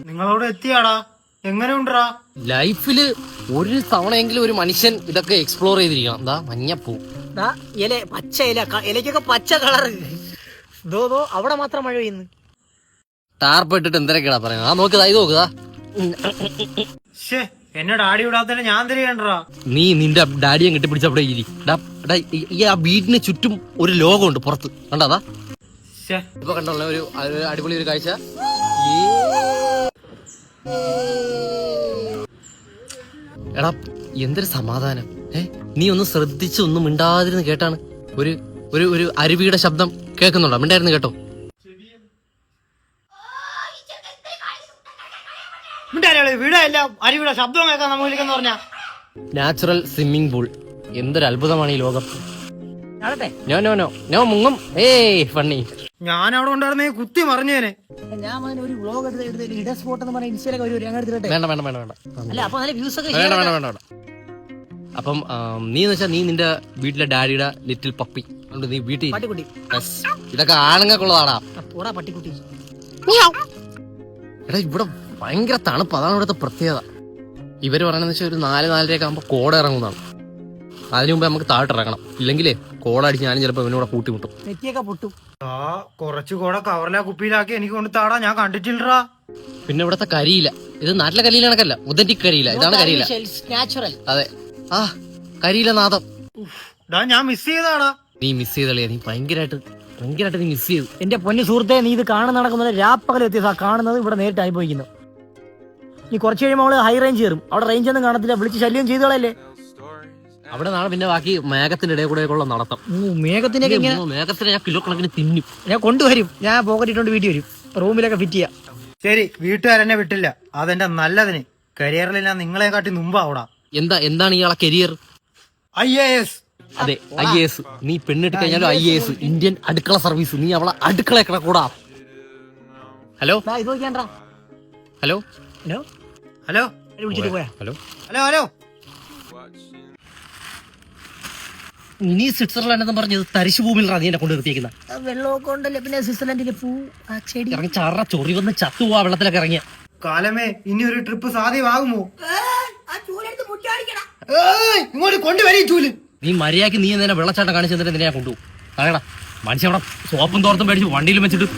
നിങ്ങളോട് എത്തിയാടാ, എങ്ങനെയുണ്ടാ? ലൈഫില് ഒരു തവണയെങ്കിലും ഒരു മനുഷ്യൻ ഇതൊക്കെ എക്സ്പ്ലോർ ചെയ്തിരിക്കണം. എന്താ മഞ്ഞപ്പൂ, ഇല പച്ച ഇല, ഇലക്കൊക്കെ പച്ച കളറ്. ദോ അവിടെ മാത്രം മഴ പെയ്യുന്നു. ടാർപ്പ് ഇട്ടിട്ട് എന്തൊക്കെയാ പറയുന്നത്? ആ നോക്കുക, ഇത് നോക്കുക. എന്നെ ഡാഡി വിടാത്തന്നെ ഞാൻ തിരികണ്ടാ. നീ നിന്റെ ഡാഡിയെ കെട്ടിപ്പിടിച്ച അവിടെ ഇരി. ഈ ആ വീടിന് ചുറ്റും ഒരു ലോകമുണ്ട് പുറത്ത്, കണ്ടാ? ഇപ്പൊ കണ്ടുള്ള ഒരു അടിപൊളി ഒരു കാഴ്ച. എടാ എന്തൊരു സമാധാനം. നീ ഒന്ന് ശ്രദ്ധിച്ച് ഒന്നും മിണ്ടാതിരുന്ന് കേട്ടാണ്. ഒരു ഒരു ഒരു അരുവിയുടെ ശബ്ദം കേൾക്കുന്നുണ്ടോ? മിണ്ടായിരുന്നു കേട്ടോ. വീടെല്ലാം അരുവിയുടെ ശബ്ദം കേൾക്കാൻ നമ്മളിലെന്ന് പറഞ്ഞ നാച്ചുറൽ സ്വിമ്മിംഗ് പൂൾ. എന്തൊരു അത്ഭുതമാണ് ഈ ലോകം. നോ മുങ്ങും. ഫണ്ണി. ഞാൻ അവിടെ ഉണ്ടായിരുന്നേ കുത്തി മറിഞ്ഞേനെ. ഞാൻ ഒരു വ്ലോഗ് എടുത്ത് ഇട സ്പോട്ട് എന്ന് പറഞ്ഞ ഇൻസ്റ്റയിലൊക്കെ ഒരു വേണ്ട. അല്ല അപ്പൊ നല്ല വ്യൂസ് ഒക്കെ വേണ്ട. അപ്പം നീ എന്ന് വെച്ചാൽ നീ നിന്റെ വീട്ടിലെ ഡാഡിയുടെ ലിറ്റിൽ പപ്പി നീ വീട്ടിൽ. പട്ടിക്കുട്ടി. ഇതൊക്കെ ആണുങ്ങൾക്കുള്ളതാടാ. പട്ടിക്കുട്ടി. എടാ ഇവിടെ ഭയങ്കര തണുപ്പ്, അതാണ് ഇവിടുത്തെ പ്രത്യേകത. ഇവര് പറയണെന്ന് വെച്ചാൽ ഒരു 4-4:30 ആകുമ്പോ കോട ഇറങ്ങുന്നതാണ്. അതിനു മുമ്പ് നമുക്ക് താഴ്ത്തിറങ്ങണം, ഇല്ലെങ്കിലേ കോട അടിച്ച് ഞാനും ചിലപ്പോ ഇവനൂടെ പൂട്ടിമുട്ടും. നെറ്റിയൊക്കെ പൊട്ടും. കുറച്ചു കൂടെ കവറിലാ കുപ്പിയിലാക്കി എനിക്ക് കൊണ്ട് താടാ, ഞാൻ കണ്ടിട്ടില്ലടാ. പിന്നെ ഇവിടത്തെ കരിയില്ല, ഇത് നാട്ടിലെ കരിയില കണക്കല്ല, ഒതന്റിക് കരിയില. ഇതാണ് കരിയില, നാച്ചുറൽ. അതെ. കരിയില നാദം. ഞാൻ മിസ് ചെയ്താടാ. നീ മിസ് ചെയ്തളിയാ, നീ ഭയങ്കരമായിട്ട് നീ മിസ് ചെയ്തു. എന്റെ പൊന്നു സുഹൃത്തെ, നീ ഇത് കാണുന്ന നടക്കുന്നത് രാപ്പകൽ വ്യത്യാസം. കാണുന്നത് ഇവിടെ നേരിട്ട് അനുഭവിക്കുന്നു. നീ കുറച്ച് കഴിയുമ്പോൾ അവള് ഹൈ റേഞ്ച് കയറും. അവിടെ റേഞ്ച് ഒന്നും കാണത്തില്ല, വിളിച്ച് ശല്യം ചെയ്തോളല്ലേ. അവിടെ നാളെ പിന്നെ ബാക്കി മേഘത്തിന്റെ ഇടയിൽ കൂടെ നടത്തം. മേഘത്തിനെ ഞാൻ കിലോ കണക്കിന് തിന്നും. ഞാൻ കൊണ്ടുവരും. ഞാൻ പോക്കറ്റ് ഇട്ടോണ്ട് വീട്ടിൽ വരും, റൂമിലൊക്കെ ഫിറ്റ് ചെയ്യാം. ശരി, വീട്ടുകാരെന്നെ വിട്ടില്ല, അതെന്റെ നല്ലതിന്. കരിയറിൽ ഞാൻ നിങ്ങളെ കാട്ടി മുമ്പാവൂടാ. എന്താണ് ഇയാളെ കരിയർ? IAS. അതെ, IAS. നീ പെണ്ണിട്ട് കഴിഞ്ഞാലും IAS, ഇന്ത്യൻ അടുക്കള സർവീസ്. നീ അവളെ അടുക്കള കൂടാ. ഹലോ ഇത് നോക്കിയാണ്ടാ. ഹലോ ഹലോ ഹലോ വിളിച്ചിട്ട് പോയാ. ഹലോ ഹലോ ഹലോ നീ സ്വിറ്റ്സർലാൻഡ് എന്ന് പറഞ്ഞത് തരിശു ഭൂമിയിലാണ് നീ എന്നെ കൊണ്ട് നിർത്തിയേക്കുന്ന. വെള്ളമൊക്കെ ഉണ്ടല്ലേ, പിന്നെ സ്വിറ്റ്സർലാൻഡിലെ പൂ, ചെടി ഇറങ്ങി ചറ ചൊറി വന്ന് ചത്തുപോവാ വെള്ളത്തിലൊക്കെ ഇറങ്ങിയ കാലമേ. ഇനി ഒരു ട്രിപ്പ് സാധ്യമാകുമോ? ഇങ്ങോട്ട് കൊണ്ടുവരീ ചൂല്. നീ മര്യാദക്ക് നീ എന്തിനാ വെള്ളച്ചാട്ടം കാണിച്ചു തന്നിട്ട് എന്തിനാ കൊണ്ടുപോകും? പറയടാ, മനുഷ്യ അവിടെ സോപ്പും തോർത്തും മേടിച്ച് വണ്ടിയിൽ വെച്ചിട്ട്